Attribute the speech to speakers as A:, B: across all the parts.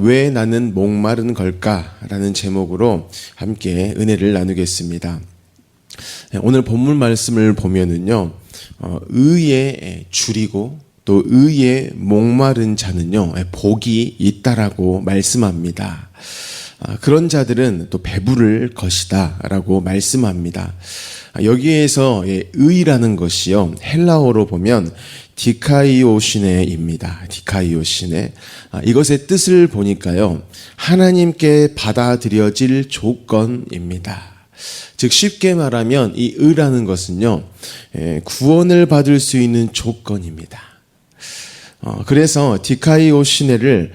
A: 왜 나는 목마른 걸까라는 제목으로 함께 은혜를 나누겠습니다. 오늘 본문 말씀을 보면은요, 의에 줄이고 또 의에 목마른 자는요, 복이 있다라고 말씀합니다. 그런 자들은 또 배부를 것이다 라고 말씀합니다. 여기에서 의라는 것이요, 헬라어로 보면 디카이오시네입니다. 디카이오시네. 이것의 뜻을 보니까요, 하나님께 받아들여질 조건입니다. 즉 쉽게 말하면 이 의라는 것은요, 구원을 받을 수 있는 조건입니다. 그래서 디카이오시네를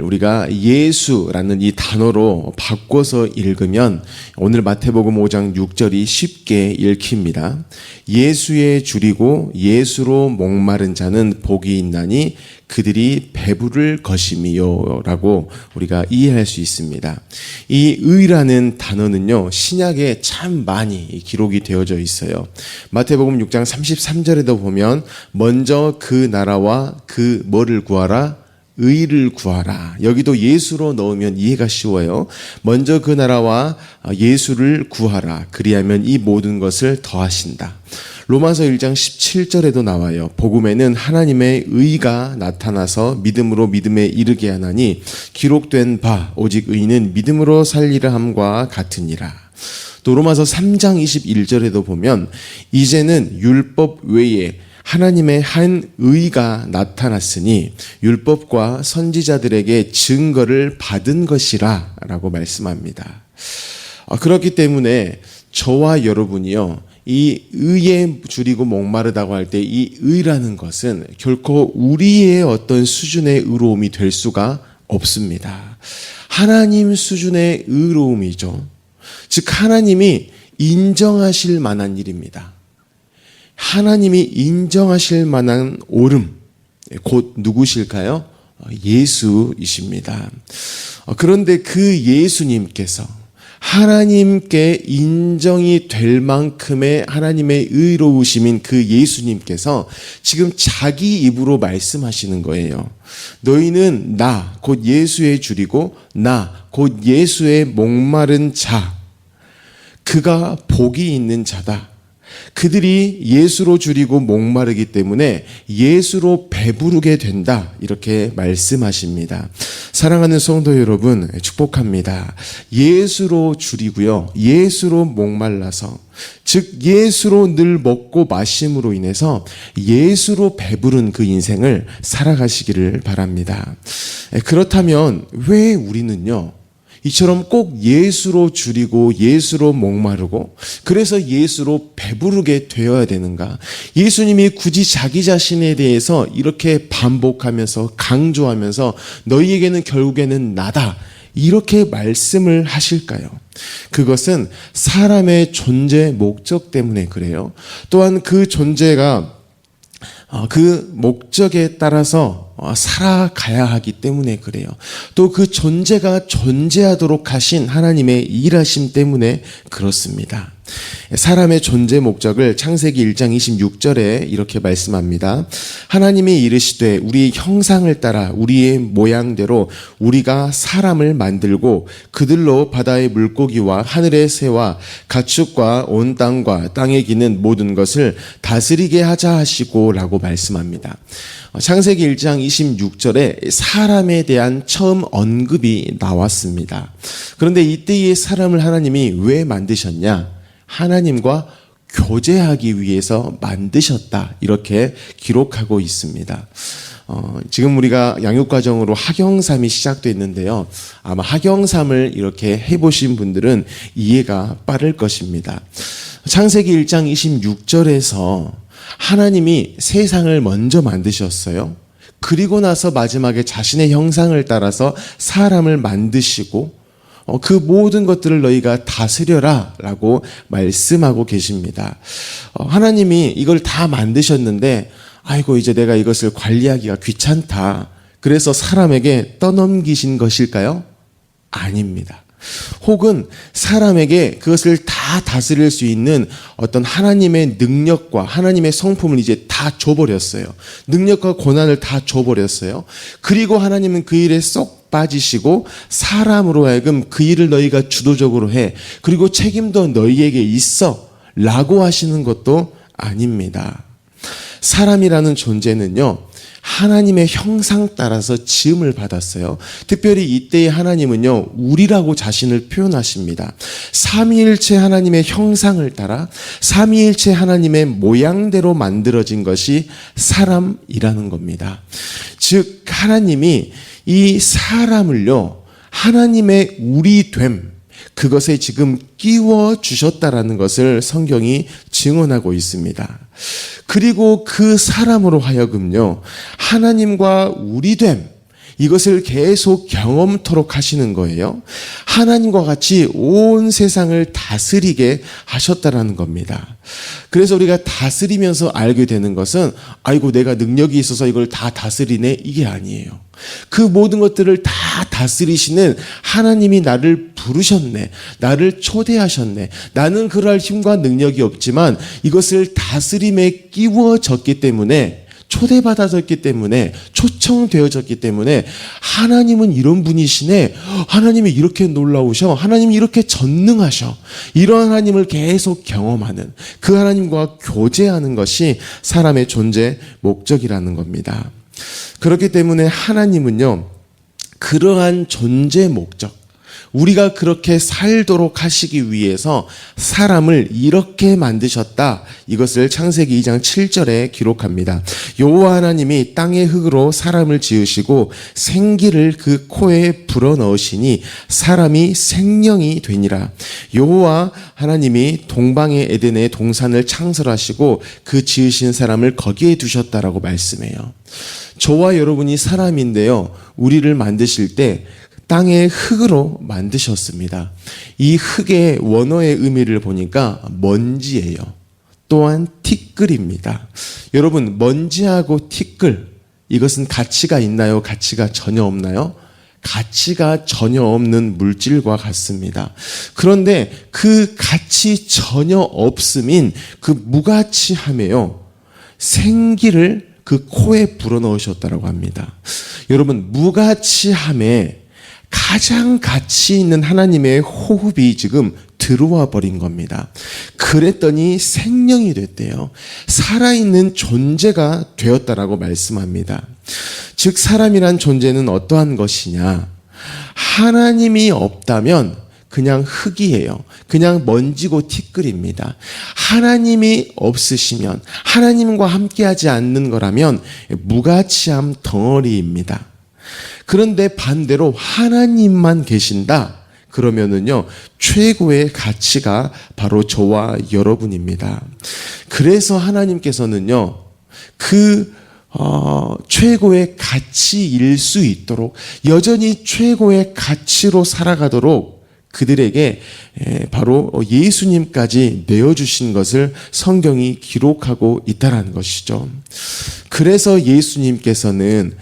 A: 우리가 예수라는 이 단어로 바꿔서 읽으면 오늘 마태복음 5장 6절이 쉽게 읽힙니다. 예수에 줄이고 예수로 목마른 자는 복이 있나니 그들이 배부를 것임이요 라고 우리가 이해할 수 있습니다. 이 의라는 단어는요, 신약에 참 많이 기록이 되어져 있어요. 마태복음 6장 33절에도 보면 먼저 그 나라와 그 뭐를 구하라? 의를 구하라. 여기도 예수로 넣으면 이해가 쉬워요. 먼저 그 나라와 예수를 구하라. 그리하면 이 모든 것을 더하신다. 로마서 1장 17절에도 나와요. 복음에는 하나님의 의가 나타나서 믿음으로 믿음에 이르게 하나니 기록된 바 오직 의는 믿음으로 살리라 함과 같으니라. 또 로마서 3장 21절에도 보면 이제는 율법 외에 하나님의 한 의가 나타났으니 율법과 선지자들에게 증거를 받은 것이라 라고 말씀합니다. 그렇기 때문에 저와 여러분이요, 이 의에 줄이고 목마르다고 할 때 이 의라는 것은 결코 우리의 어떤 수준의 의로움이 될 수가 없습니다. 하나님 수준의 의로움이죠. 즉 하나님이 인정하실 만한 일입니다. 하나님이 인정하실 만한 옳음, 곧 누구실까요? 예수이십니다. 그런데 그 예수님께서 하나님께 인정이 될 만큼의 하나님의 의로우심인 그 예수님께서 지금 자기 입으로 말씀하시는 거예요. 너희는 나, 곧 예수에 줄이고 나, 곧 예수의 목마른 자, 그가 복이 있는 자다. 그들이 예수로 줄이고 목마르기 때문에 예수로 배부르게 된다. 이렇게 말씀하십니다. 사랑하는 성도 여러분, 축복합니다. 예수로 줄이고요, 예수로 목말라서, 즉 예수로 늘 먹고 마심으로 인해서 예수로 배부른 그 인생을 살아가시기를 바랍니다. 그렇다면 왜 우리는요, 이처럼 꼭 예수로 줄이고 예수로 목마르고 그래서 예수로 배부르게 되어야 되는가? 예수님이 굳이 자기 자신에 대해서 이렇게 반복하면서 강조하면서 너희에게는 결국에는 나다, 이렇게 말씀을 하실까요? 그것은 사람의 존재 목적 때문에 그래요. 또한 그 존재가 그 목적에 따라서 살아가야 하기 때문에 그래요. 또 그 존재가 존재하도록 하신 하나님의 일하심 때문에 그렇습니다. 사람의 존재 목적을 창세기 1장 26절에 이렇게 말씀합니다. 하나님이 이르시되 우리의 형상을 따라 우리의 모양대로 우리가 사람을 만들고 그들로 바다의 물고기와 하늘의 새와 가축과 온 땅과 땅에 기는 모든 것을 다스리게 하자 하시고 라고 말씀합니다. 창세기 1장 26절에 사람에 대한 처음 언급이 나왔습니다. 그런데 이때의 사람을 하나님이 왜 만드셨냐? 하나님과 교제하기 위해서 만드셨다, 이렇게 기록하고 있습니다. 지금 우리가 양육과정으로 학영삼이 시작됐는데요, 아마 학영삼을 이렇게 해보신 분들은 이해가 빠를 것입니다. 창세기 1장 26절에서 하나님이 세상을 먼저 만드셨어요. 그리고 나서 마지막에 자신의 형상을 따라서 사람을 만드시고 그 모든 것들을 너희가 다스려라 라고 말씀하고 계십니다. 하나님이 이걸 다 만드셨는데 아이고 이제 내가 이것을 관리하기가 귀찮다, 그래서 사람에게 떠넘기신 것일까요? 아닙니다. 혹은 사람에게 그것을 다 다스릴 수 있는 어떤 하나님의 능력과 하나님의 성품을 이제 다 다 줘버렸어요. 능력과 권한을 다 줘버렸어요. 그리고 하나님은 그 일에 쏙 빠지시고 사람으로 하여금 그 일을 너희가 주도적으로 해. 그리고 책임도 너희에게 있어. 라고 하시는 것도 아닙니다. 사람이라는 존재는요, 하나님의 형상 따라서 지음을 받았어요. 특별히 이때의 하나님은요, 우리라고 자신을 표현하십니다. 삼위일체 하나님의 형상을 따라 삼위일체 하나님의 모양대로 만들어진 것이 사람이라는 겁니다. 즉 하나님이 이 사람을요, 하나님의 우리됨, 그것에 지금 끼워 주셨다라는 것을 성경이 증언하고 있습니다. 그리고 그 사람으로 하여금요, 하나님과 우리됨, 이것을 계속 경험토록 하시는 거예요. 하나님과 같이 온 세상을 다스리게 하셨다라는 겁니다. 그래서 우리가 다스리면서 알게 되는 것은 아이고 내가 능력이 있어서 이걸 다 다스리네, 이게 아니에요. 그 모든 것들을 다 다스리시는 하나님이 나를 부르셨네, 나를 초대하셨네. 나는 그럴 힘과 능력이 없지만 이것을 다스림에 끼워졌기 때문에, 초대받아졌기 때문에, 초청되어졌기 때문에 하나님은 이런 분이시네, 하나님이 이렇게 놀라우셔, 하나님이 이렇게 전능하셔, 이런 하나님을 계속 경험하는, 그 하나님과 교제하는 것이 사람의 존재 목적이라는 겁니다. 그렇기 때문에 하나님은요, 그러한 존재 목적, 우리가 그렇게 살도록 하시기 위해서 사람을 이렇게 만드셨다. 이것을 창세기 2장 7절에 기록합니다. 여호와 하나님이 땅의 흙으로 사람을 지으시고 생기를 그 코에 불어넣으시니 사람이 생명이 되니라. 여호와 하나님이 동방의 에덴의 동산을 창설하시고 그 지으신 사람을 거기에 두셨다라고 말씀해요. 저와 여러분이 사람인데요, 우리를 만드실 때 땅의 흙으로 만드셨습니다. 이 흙의 원어의 의미를 보니까 먼지예요. 또한 티끌입니다. 여러분, 먼지하고 티끌, 이것은 가치가 있나요? 가치가 전혀 없나요? 가치가 전혀 없는 물질과 같습니다. 그런데 그 가치 전혀 없음인 그 무가치함에요, 생기를 그 코에 불어넣으셨다고 합니다. 여러분, 무가치함에 가장 가치 있는 하나님의 호흡이 지금 들어와 버린 겁니다. 그랬더니 생명이 됐대요. 살아있는 존재가 되었다라고 말씀합니다. 즉 사람이란 존재는 어떠한 것이냐, 하나님이 없다면 그냥 흙이에요. 그냥 먼지고 티끌입니다. 하나님이 없으시면, 하나님과 함께하지 않는 거라면 무가치함 덩어리입니다. 그런데 반대로 하나님만 계신다, 그러면은요, 최고의 가치가 바로 저와 여러분입니다. 그래서 하나님께서는요, 최고의 가치일 수 있도록, 여전히 최고의 가치로 살아가도록 그들에게 바로 예수님까지 내어주신 것을 성경이 기록하고 있다는 것이죠. 그래서 예수님께서는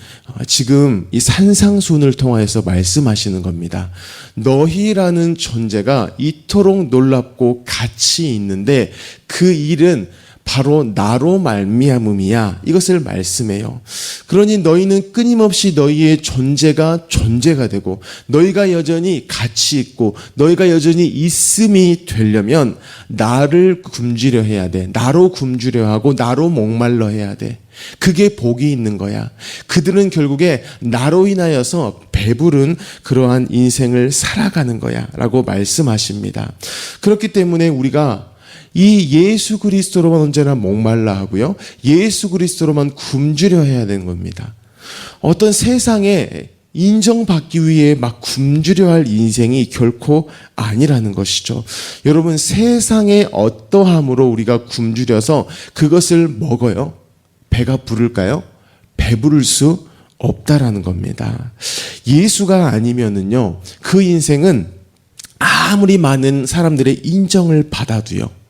A: 지금 이 산상수훈을 통하여서 말씀하시는 겁니다. 너희라는 존재가 이토록 놀랍고 가치 있는데 그 일은 바로 나로 말미암음이야, 이것을 말씀해요. 그러니 너희는 끊임없이 너희의 존재가 되고, 너희가 여전히 가치 있고 너희가 여전히 있음이 되려면 나를 굶주려 해야 돼. 나로 굶주려 하고 나로 목말라 해야 돼. 그게 복이 있는 거야. 그들은 결국에 나로 인하여서 배부른 그러한 인생을 살아가는 거야 라고 말씀하십니다. 그렇기 때문에 우리가 이 예수 그리스도로만 언제나 목말라 하고요, 예수 그리스도로만 굶주려 해야 되는 겁니다. 어떤 세상에 인정받기 위해 막 굶주려 할 인생이 결코 아니라는 것이죠. 여러분, 세상의 어떠함으로 우리가 굶주려서 그것을 먹어요? 배가 부를까요? 배부를 수 없다라는 겁니다. 예수가 아니면은요, 그 인생은 아무리 많은 사람들의 인정을 받아도요,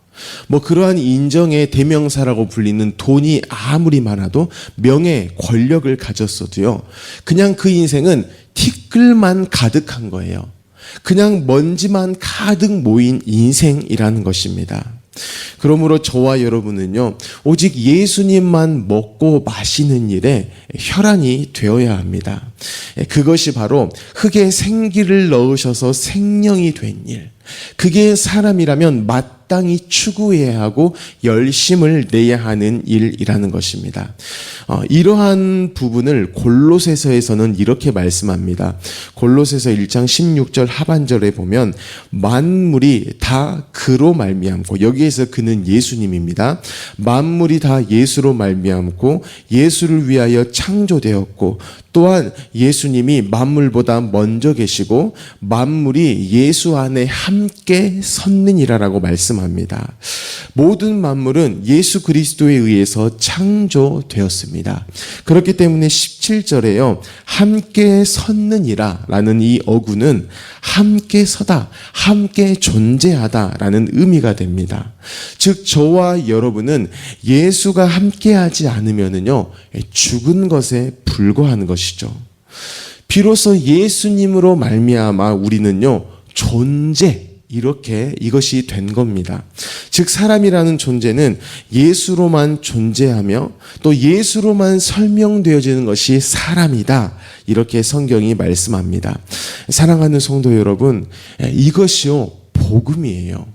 A: 그러한 인정의 대명사라고 불리는 돈이 아무리 많아도, 명예, 권력을 가졌어도요, 그냥 그 인생은 티끌만 가득한 거예요. 그냥 먼지만 가득 모인 인생이라는 것입니다. 그러므로 저와 여러분은요, 오직 예수님만 먹고 마시는 일에 혈안이 되어야 합니다. 그것이 바로 흙에 생기를 넣으셔서 생명이 된 일. 그게 사람이라면 마땅히 추구해야 하고 열심을 내야 하는 일이라는 것입니다. 이러한 부분을 골로새서에서는 이렇게 말씀합니다. 골로새서 1장 16절 하반절에 보면 만물이 다 그로 말미암고, 여기에서 그는 예수님입니다. 만물이 다 예수로 말미암고 예수를 위하여 창조되었고, 또한 예수님이 만물보다 먼저 계시고 만물이 예수 안에 함께 섰느니라라고 말씀합니다. 모든 만물은 예수 그리스도에 의해서 창조되었습니다. 그렇기 때문에 17절에요. 함께 섰느니라 라는 이 어구는 함께 서다, 함께 존재하다 라는 의미가 됩니다. 즉 저와 여러분은 예수가 함께하지 않으면은요, 죽은 것에 불과한 것이죠. 비로소 예수님으로 말미암아 우리는요, 존재, 이것이 된 겁니다. 즉 사람이라는 존재는 예수로만 존재하며 또 예수로만 설명되어지는 것이 사람이다. 이렇게 성경이 말씀합니다. 사랑하는 성도 여러분, 이것이요 복음이에요.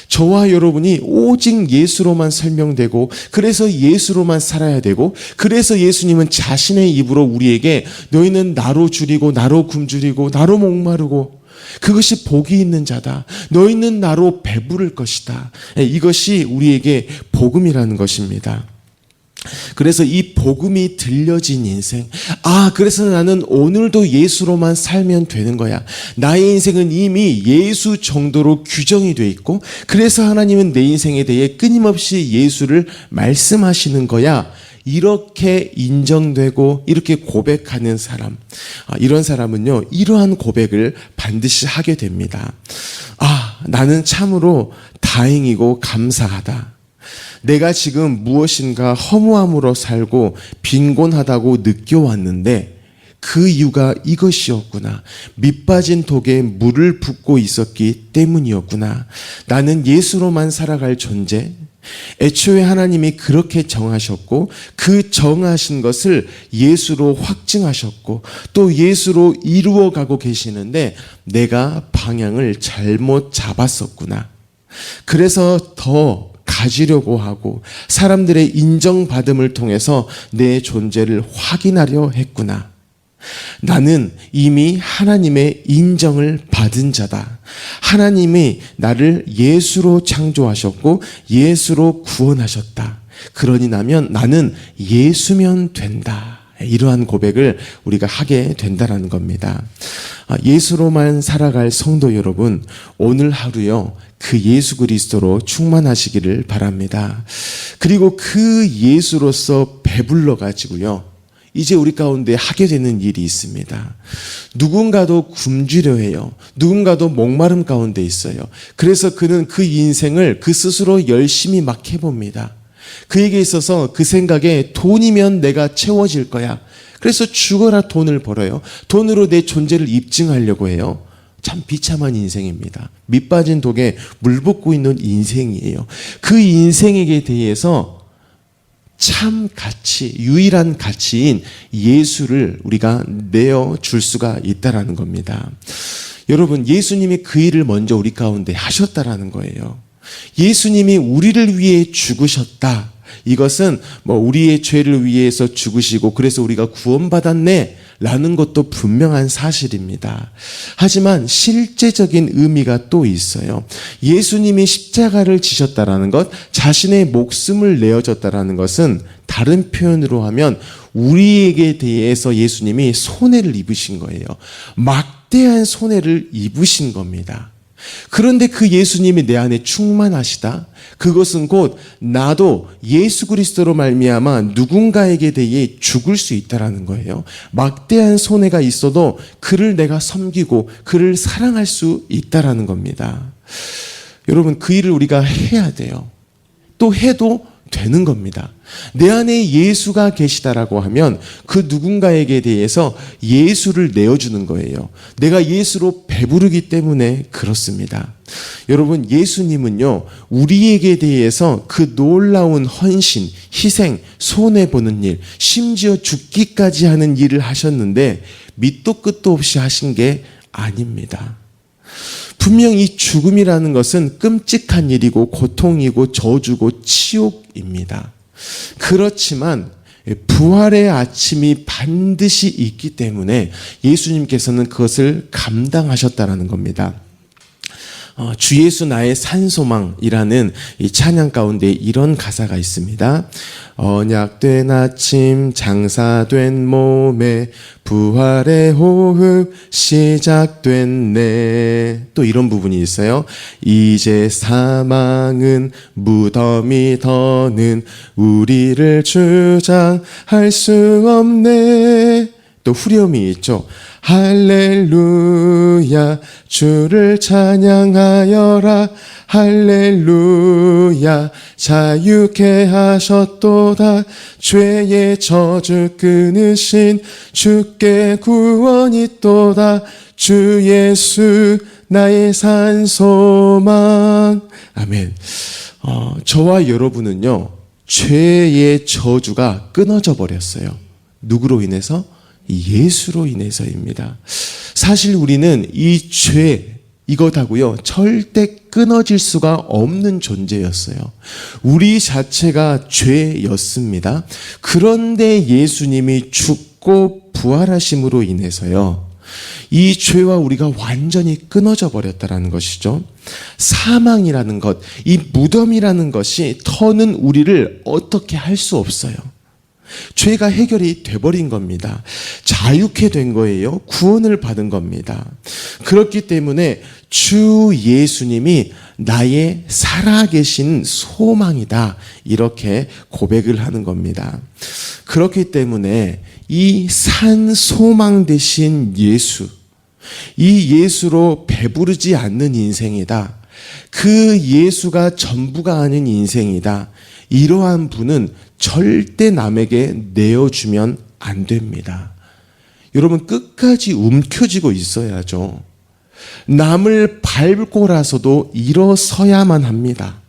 A: 저와 여러분이 오직 예수로만 설명되고, 그래서 예수로만 살아야 되고, 그래서 예수님은 자신의 입으로 우리에게 너희는 나로 줄이고 나로 굶주리고 나로 목마르고 그것이 복이 있는 자다, 너희는 나로 배부를 것이다, 이것이 우리에게 복음이라는 것입니다. 그래서 이 복음이 들려진 인생, 그래서 나는 오늘도 예수로만 살면 되는 거야. 나의 인생은 이미 예수 정도로 규정이 돼 있고, 그래서 하나님은 내 인생에 대해 끊임없이 예수를 말씀하시는 거야. 이렇게 인정되고 이렇게 고백하는 사람, 이런 사람은요, 이러한 고백을 반드시 하게 됩니다. 나는 참으로 다행이고 감사하다. 내가 지금 무엇인가 허무함으로 살고 빈곤하다고 느껴왔는데 그 이유가 이것이었구나. 밑빠진 독에 물을 붓고 있었기 때문이었구나. 나는 예수로만 살아갈 존재. 애초에 하나님이 그렇게 정하셨고 그 정하신 것을 예수로 확증하셨고 또 예수로 이루어가고 계시는데 내가 방향을 잘못 잡았었구나. 그래서 더 가지려고 하고 사람들의 인정받음을 통해서 내 존재를 확인하려 했구나. 나는 이미 하나님의 인정을 받은 자다. 하나님이 나를 예수로 창조하셨고 예수로 구원하셨다. 그러니 나는 예수면 된다. 이러한 고백을 우리가 하게 된다는 겁니다. 예수로만 살아갈 성도 여러분, 오늘 하루요, 그 예수 그리스도로 충만하시기를 바랍니다. 그리고 그 예수로서 배불러 가지고요, 이제 우리 가운데 하게 되는 일이 있습니다. 누군가도 굶주려 해요. 누군가도 목마름 가운데 있어요. 그래서 그는 그 인생을 그 스스로 열심히 막 해봅니다. 그에게 있어서 그 생각에 돈이면 내가 채워질 거야. 그래서 죽어라 돈을 벌어요. 돈으로 내 존재를 입증하려고 해요. 참 비참한 인생입니다. 밑빠진 독에 물 붓고 있는 인생이에요. 그 인생에게 대해서 참 가치, 유일한 가치인 예수를 우리가 내어줄 수가 있다라는 겁니다. 여러분, 예수님이 그 일을 먼저 우리 가운데 하셨다라는 거예요. 예수님이 우리를 위해 죽으셨다. 이것은 우리의 죄를 위해서 죽으시고 그래서 우리가 구원받았네 라는 것도 분명한 사실입니다. 하지만 실제적인 의미가 또 있어요. 예수님이 십자가를 지셨다라는 것, 자신의 목숨을 내어줬다라는 것은 다른 표현으로 하면 우리에게 대해서 예수님이 손해를 입으신 거예요. 막대한 손해를 입으신 겁니다. 그런데 그 예수님이 내 안에 충만하시다. 그것은 곧 나도 예수 그리스도로 말미암아 누군가에게 대해 죽을 수 있다라는 거예요. 막대한 손해가 있어도 그를 내가 섬기고 그를 사랑할 수 있다라는 겁니다. 여러분, 그 일을 우리가 해야 돼요. 또 해도 되는 겁니다. 내 안에 예수가 계시다라고 하면 그 누군가에게 대해서 예수를 내어주는 거예요. 내가 예수로 배부르기 때문에 그렇습니다. 여러분, 예수님은요, 우리에게 대해서 그 놀라운 헌신, 희생, 손해보는 일, 심지어 죽기까지 하는 일을 하셨는데 밑도 끝도 없이 하신 게 아닙니다. 분명히 죽음이라는 것은 끔찍한 일이고 고통이고 저주고 치욕입니다. 그렇지만 부활의 아침이 반드시 있기 때문에 예수님께서는 그것을 감당하셨다는 겁니다. 주 예수 나의 산소망이라는 이 찬양 가운데 이런 가사가 있습니다. 언약된 아침 장사된 몸에 부활의 호흡 시작됐네. 또 이런 부분이 있어요. 이제 사망은 무덤이 더는 우리를 주장할 수 없네. 또 후렴이 있죠. 할렐루야 주를 찬양하여라 할렐루야 자유케 하셨도다 죄의 저주 끊으신 주께 구원이 있도다 주 예수 나의 산소망. 아멘. 저와 여러분은요 죄의 저주가 끊어져 버렸어요. 누구로 인해서? 예수로 인해서입니다. 사실 우리는 이 죄, 이것하고요 절대 끊어질 수가 없는 존재였어요. 우리 자체가 죄였습니다. 그런데 예수님이 죽고 부활하심으로 인해서요 이 죄와 우리가 완전히 끊어져 버렸다는 것이죠. 사망이라는 것, 이 무덤이라는 것이 더는 우리를 어떻게 할 수 없어요. 죄가 해결이 돼버린 겁니다. 자유케 된 거예요. 구원을 받은 겁니다. 그렇기 때문에 주 예수님이 나의 살아계신 소망이다. 이렇게 고백을 하는 겁니다. 그렇기 때문에 이 산 소망 되신 예수, 이 예수로 배부르지 않는 인생이다. 그 예수가 전부가 아닌 인생이다. 이러한 분은 절대 남에게 내어주면 안 됩니다. 여러분 끝까지 움켜쥐고 있어야죠. 남을 밟고라서도 일어서야만 합니다.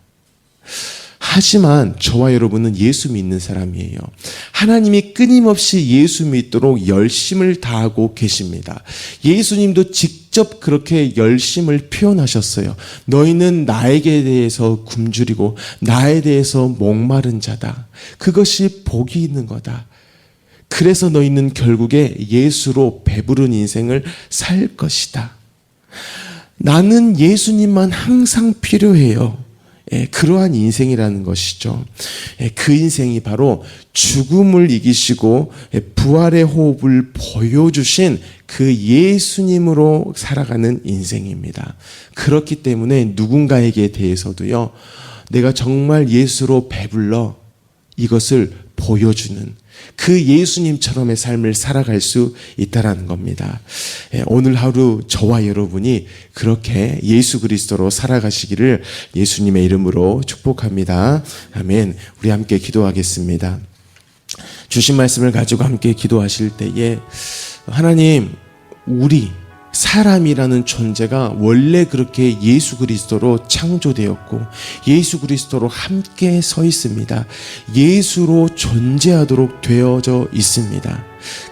A: 하지만 저와 여러분은 예수 믿는 사람이에요. 하나님이 끊임없이 예수 믿도록 열심을 다하고 계십니다. 예수님도 직접 그렇게 열심을 표현하셨어요. 너희는 나에게 대해서 굶주리고 나에 대해서 목마른 자다. 그것이 복이 있는 거다. 그래서 너희는 결국에 예수로 배부른 인생을 살 것이다. 나는 예수님만 항상 필요해요. 그러한 인생이라는 것이죠. 그 인생이 바로 죽음을 이기시고 부활의 호흡을 보여주신 그 예수님으로 살아가는 인생입니다. 그렇기 때문에 누군가에게 대해서도요, 내가 정말 예수로 배불러 이것을 보여주는 그 예수님처럼의 삶을 살아갈 수 있다는 겁니다. 오늘 하루 저와 여러분이 그렇게 예수 그리스도로 살아가시기를 예수님의 이름으로 축복합니다. 아멘. 우리 함께 기도하겠습니다. 주신 말씀을 가지고 함께 기도하실 때에 하나님, 우리 사람이라는 존재가 원래 그렇게 예수 그리스도로 창조되었고 예수 그리스도로 함께 서 있습니다. 예수로 존재하도록 되어져 있습니다.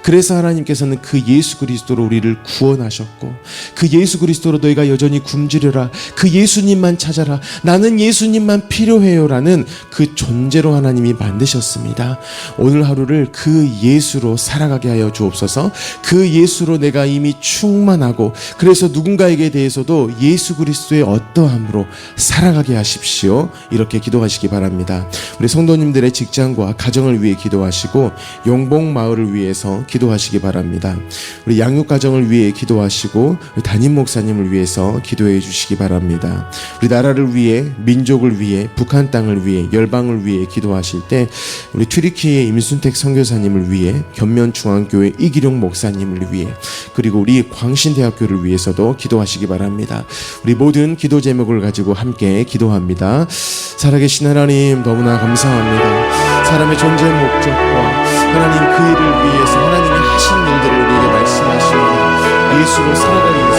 A: 그래서 하나님께서는 그 예수 그리스도로 우리를 구원하셨고 그 예수 그리스도로 너희가 여전히 굶주려라. 그 예수님만 찾아라. 나는 예수님만 필요해요라는 그 존재로 하나님이 만드셨습니다. 오늘 하루를 그 예수로 살아가게 하여 주옵소서. 그 예수로 내가 이미 충만하고 그래서 누군가에게 대해서도 예수 그리스도의 어떠함으로 살아가게 하십시오. 이렇게 기도하시기 바랍니다. 우리 성도님들의 직장과 가정을 위해 기도하시고 용복 마을을 위해서 위해서 기도하시기 바랍니다. 우리 양육가정을 위해 기도하시고 우리 담임 목사님을 위해서 기도해 주시기 바랍니다. 우리 나라를 위해, 민족을 위해, 북한 땅을 위해, 열방을 위해 기도하실 때 우리 튀르키예 임순택 선교사님을 위해, 견면중앙교회 이기룡 목사님을 위해, 그리고 우리 광신대학교를 위해서도 기도하시기 바랍니다. 우리 모든 기도 제목을 가지고 함께 기도합니다. 살아계신 하나님, 너무나 감사합니다. 사람의 존재 목적과 하나님 그 일을 위해서 하나님이 하신 일들을 우리에게 말씀하십니다. 예수로 살아가는